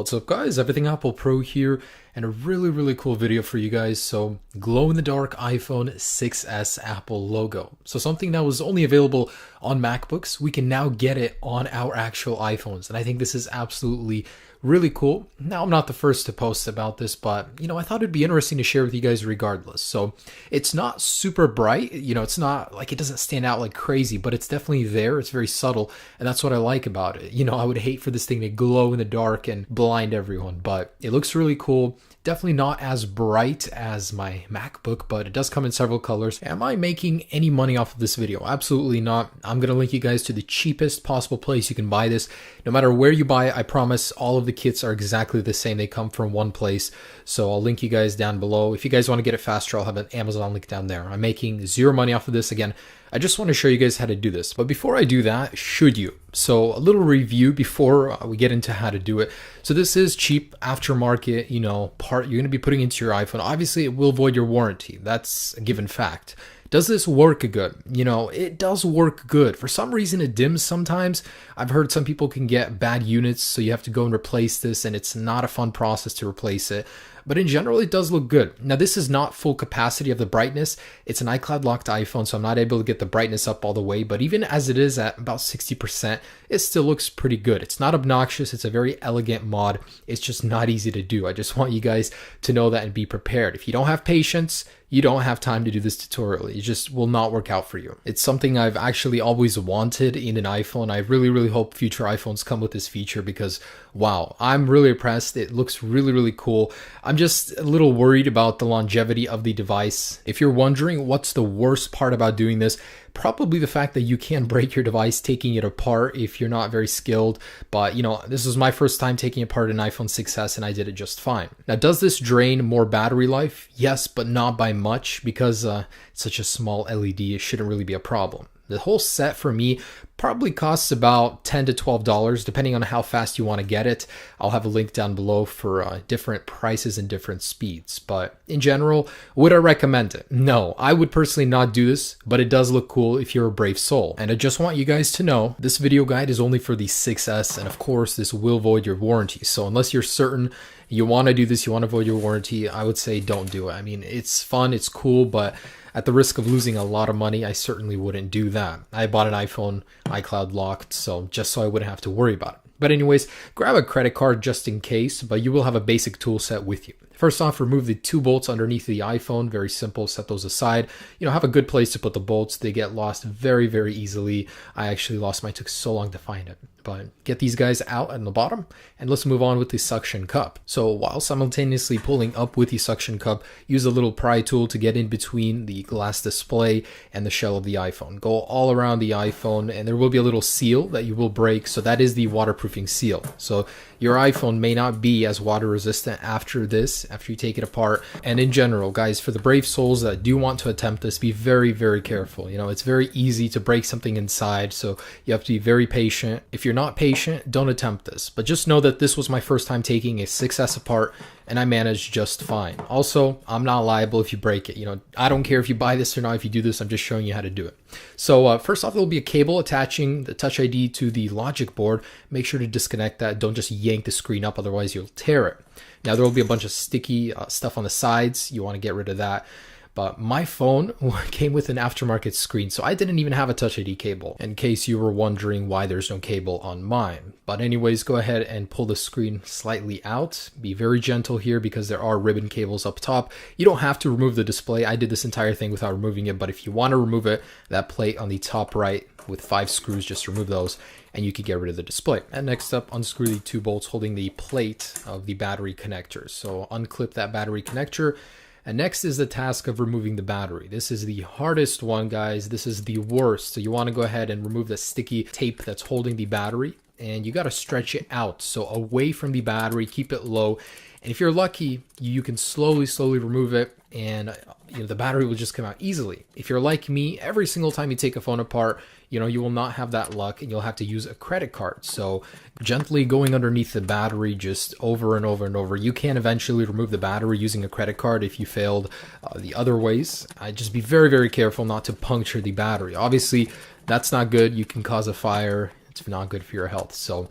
What's up guys, Everything Apple Pro here, and a really cool video for you guys. So glow-in-the-dark iPhone 6s Apple logo. So something that was only available on MacBooks, we can now get it on our actual iPhones, and I think this is absolutely really cool. Now, I'm not the first to post about this, but I thought it'd be interesting to share with you guys regardless. So it's not super bright, it's not like, it doesn't stand out like crazy, but it's definitely there. It's very subtle, and that's what I like about it. I would hate for this thing to glow in the dark and blind everyone, but it looks really cool. Definitely not as bright as my MacBook, but it does come in several colors. Am I making any money off of this video? Absolutely not. I'm going to link you guys to the cheapest possible place you can buy this. No matter where you buy it, I promise all of the kits are exactly the same. They come from one place. So I'll link you guys down below. If you guys want to get it faster, I'll have an Amazon link down there. I'm making zero money off of this. Again, I just want to show you guys how to do this. But before I do that, should you? So a little review before we get into how to do it. So this is cheap aftermarket, part you're going to be putting into your iPhone. Obviously, it will void your warranty. That's a given fact. Does this work good? It does work good. For some reason, it dims sometimes. I've heard some people can get bad units, so you have to go and replace this, and it's not a fun process to replace it. But in general, it does look good. Now, this is not full capacity of the brightness. It's an iCloud locked iPhone, so I'm not able to get the brightness up all the way. But even as it is at about 60%, it still looks pretty good. It's not obnoxious. It's a very elegant mod. It's just not easy to do. I just want you guys to know that and be prepared. If you don't have patience, you don't have time to do this tutorial. It just will not work out for you. It's something I've actually always wanted in an iPhone. I really hope future iPhones come with this feature because, wow, I'm really impressed. It looks really cool. I'm just a little worried about the longevity of the device. If you're wondering what's the worst part about doing this, probably the fact that you can break your device taking it apart if you're not very skilled. But this was my first time taking apart an iPhone 6s and I did it just fine. Now, does this drain more battery life? Yes, but not by much because it's such a small LED. It shouldn't really be a problem. The whole set for me probably costs about $10 to $12 depending on how fast you want to get it. I'll have a link down below for different prices and different speeds. But in general, would I recommend it? No, I would personally not do this, but it does look cool if you're a brave soul. And I just want you guys to know this video guide is only for the 6S, and of course this will void your warranty. So unless you're certain you want to do this, you want to void your warranty, I would say don't do it. I mean, it's fun, it's cool, but at the risk of losing a lot of money, I certainly wouldn't do that. I bought an iPhone iCloud locked, so just so I wouldn't have to worry about it. But anyways, grab a credit card just in case, but you will have a basic tool set with you. First off, remove the 2 bolts underneath the iPhone. Very simple, set those aside. Have a good place to put the bolts. They get lost very easily. I actually lost mine, took so long to find it. But get these guys out on the bottom, and let's move on with the suction cup. So while simultaneously pulling up with the suction cup, use a little pry tool to get in between the glass display and the shell of the iPhone. Go all around the iPhone, and there will be a little seal that you will break. So that is the waterproofing seal. So your iPhone may not be as water resistant after this, after you take it apart. And in general, guys, for the brave souls that do want to attempt this, be very careful. It's very easy to break something inside, so you have to be very patient. If you're not patient, don't attempt this. But just know that this was my first time taking a 6S apart, and I managed just fine. Also, I'm not liable if you break it. I don't care if you buy this or not. If you do this, I'm just showing you how to do it. So first off, there will be a cable attaching the Touch ID to the logic board. Make sure to disconnect that. Don't just yank the screen up, otherwise you'll tear it. Now, there will be a bunch of sticky stuff on the sides. You want to get rid of that. But my phone came with an aftermarket screen, so I didn't even have a Touch ID cable, in case you were wondering why there's no cable on mine. But anyways, go ahead and pull the screen slightly out. Be very gentle here because there are ribbon cables up top. You don't have to remove the display. I did this entire thing without removing it, but if you want to remove it, that plate on the top right with 5 screws, just remove those, and you can get rid of the display. And next up, unscrew the 2 bolts holding the plate of the battery connector. So unclip that battery connector. And next is the task of removing the battery. This is the hardest one, guys. This is the worst. So you want to go ahead and remove the sticky tape that's holding the battery, and you got to stretch it out. So away from the battery, keep it low. And if you're lucky, you can slowly remove it, and the battery will just come out easily. If you're like me, every single time you take a phone apart, you will not have that luck, and you'll have to use a credit card. So gently going underneath the battery, just over and over. You can eventually remove the battery using a credit card if you failed the other ways. Just be very careful not to puncture the battery. Obviously, that's not good. You can cause a fire. It's not good for your health. So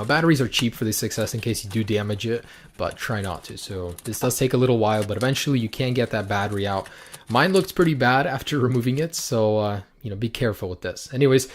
batteries are cheap for the 6S in case you do damage it, but try not to. So this does take a little while, but eventually you can get that battery out. Mine looked pretty bad after removing it, so be careful with this. Anyways,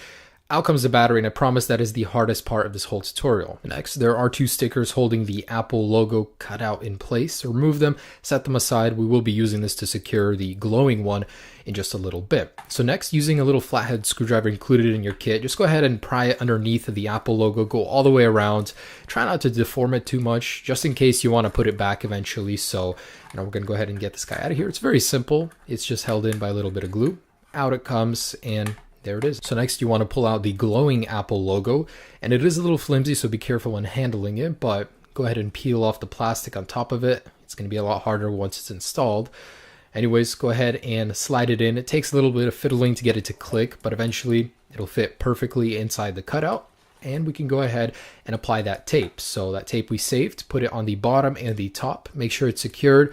out comes the battery, and I promise that is the hardest part of this whole tutorial. Next, there are 2 stickers holding the Apple logo cut out in place. So remove them, set them aside. We will be using this to secure the glowing one in just a little bit. So next, using a little flathead screwdriver included in your kit, just go ahead and pry it underneath the Apple logo, go all the way around. Try not to deform it too much, just in case you want to put it back eventually. So we're going to go ahead and get this guy out of here. It's very simple. It's just held in by a little bit of glue. Out it comes, and there it is. So next you want to pull out the glowing Apple logo, and it is a little flimsy, so be careful when handling it, but go ahead and peel off the plastic on top of it. It's going to be a lot harder once it's installed. Anyways, go ahead and slide it in. It takes a little bit of fiddling to get it to click, but eventually it'll fit perfectly inside the cutout, and we can go ahead and apply that tape. So that tape we saved, put it on the bottom and the top. Make sure it's secured.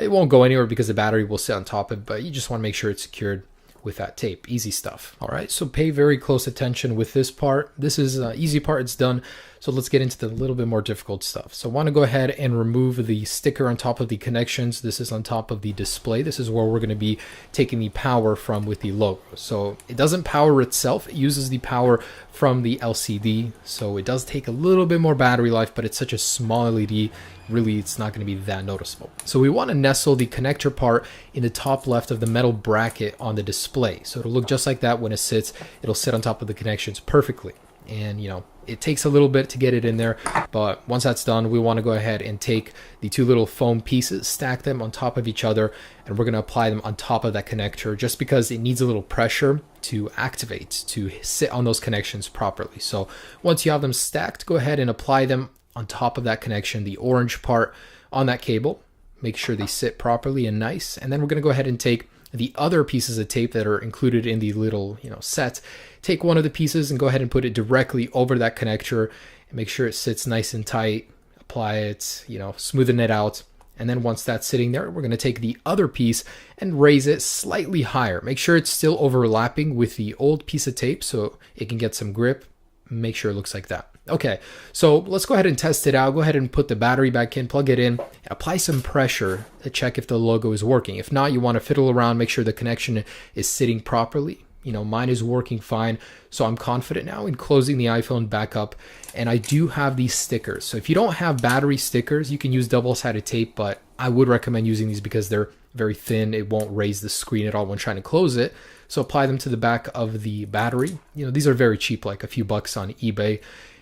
It won't go anywhere because the battery will sit on top of it, but you just want to make sure it's secured with that tape. Easy stuff. All right, so pay very close attention with this part. This is easy part, it's done. So let's get into the little bit more difficult stuff. So I want to go ahead and remove the sticker on top of the connections. This is on top of the display. This is where we're going to be taking the power from with the logo. So it doesn't power itself, it uses the power from the LCD. So it does take a little bit more battery life, but it's such a small LED, really it's not going to be that noticeable. So we want to nestle the connector part in the top left of the metal bracket on the display. So it'll look just like that when it sits. It'll sit on top of the connections perfectly. And it takes a little bit to get it in there, but once that's done, we want to go ahead and take the 2 little foam pieces, stack them on top of each other, and we're going to apply them on top of that connector just because it needs a little pressure to activate, to sit on those connections properly. So once you have them stacked, go ahead and apply them on top of that connection, the orange part on that cable. Make sure they sit properly and nice, and then we're going to go ahead and take the other pieces of tape that are included in the little set. Take one of the pieces and go ahead and put it directly over that connector and make sure it sits nice and tight. Apply it, smoothen it out, and then once that's sitting there, we're going to take the other piece and raise it slightly higher. Make sure it's still overlapping with the old piece of tape so it can get some grip. Make sure it looks like that. Okay, so let's go ahead and test it out. Go ahead and put the battery back in, plug it in, apply some pressure to check if the logo is working. If not, you want to fiddle around, make sure the connection is sitting properly. Mine is working fine, so I'm confident now in closing the iPhone back up. And I do have these stickers. So if you don't have battery stickers, you can use double-sided tape, but I would recommend using these because they're very thin. It won't raise the screen at all when trying to close it. So apply them to the back of the battery. These are very cheap, like a few bucks on eBay.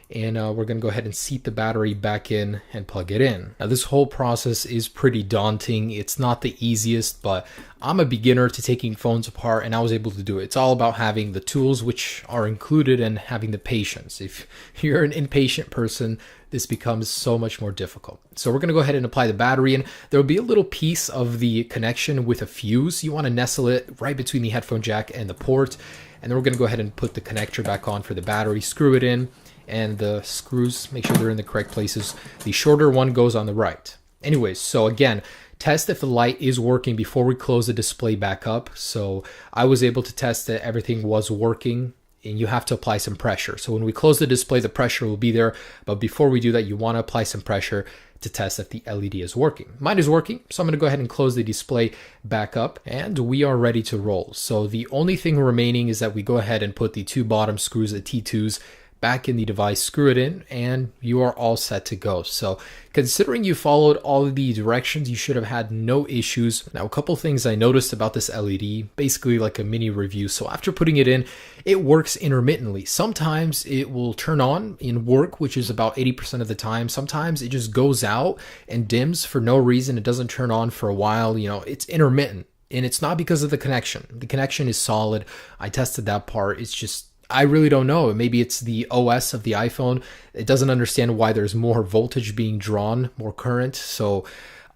And we're going to go ahead and seat the battery back in and plug it in. Now this whole process is pretty daunting. It's not the easiest, but I'm a beginner to taking phones apart and I was able to do it. It's all about having the tools which are included and having the patience. If you're an impatient person, this becomes so much more difficult. So we're going to go ahead and apply the battery, and there will be a little piece of the connection with a fuse. You want to nestle it right between the headphone jack and the port. And then we're going to go ahead and put the connector back on for the battery, screw it in, and the screws, make sure they're in the correct places. The shorter one goes on the right. Anyways, so again, test if the light is working before we close the display back up. So I was able to test that everything was working, and you have to apply some pressure. So when we close the display, the pressure will be there. But before we do that, you want to apply some pressure to test if the LED is working. Mine is working, so I'm going to go ahead and close the display back up, and we are ready to roll. So the only thing remaining is that we go ahead and put the 2 bottom screws, the T2s, back in the device, screw it in, and you are all set to go. So considering you followed all of the directions, you should have had no issues. Now, a couple things I noticed about this LED, basically like a mini review. So after putting it in, it works intermittently. Sometimes it will turn on in work, which is about 80% of the time. Sometimes it just goes out and dims for no reason. It doesn't turn on for a while. It's intermittent, and it's not because of the connection. The connection is solid. I tested that part. It's just, I really don't know. Maybe it's the OS of the iPhone. It doesn't understand why there's more voltage being drawn, more current. So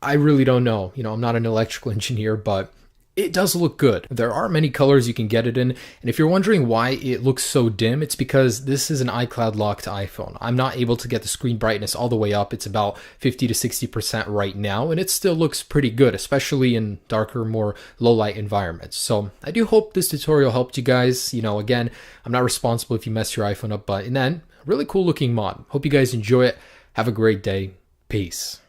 I really don't know. I'm not an electrical engineer, but it does look good. There are many colors you can get it in. And if you're wondering why it looks so dim, it's because this is an iCloud locked iPhone. I'm not able to get the screen brightness all the way up. It's about 50 to 60% right now, and it still looks pretty good, especially in darker, more low light environments. So I do hope this tutorial helped you guys. Again, I'm not responsible if you mess your iPhone up, but in the end, Really cool looking mod. Hope you guys enjoy it. Have a great day. Peace.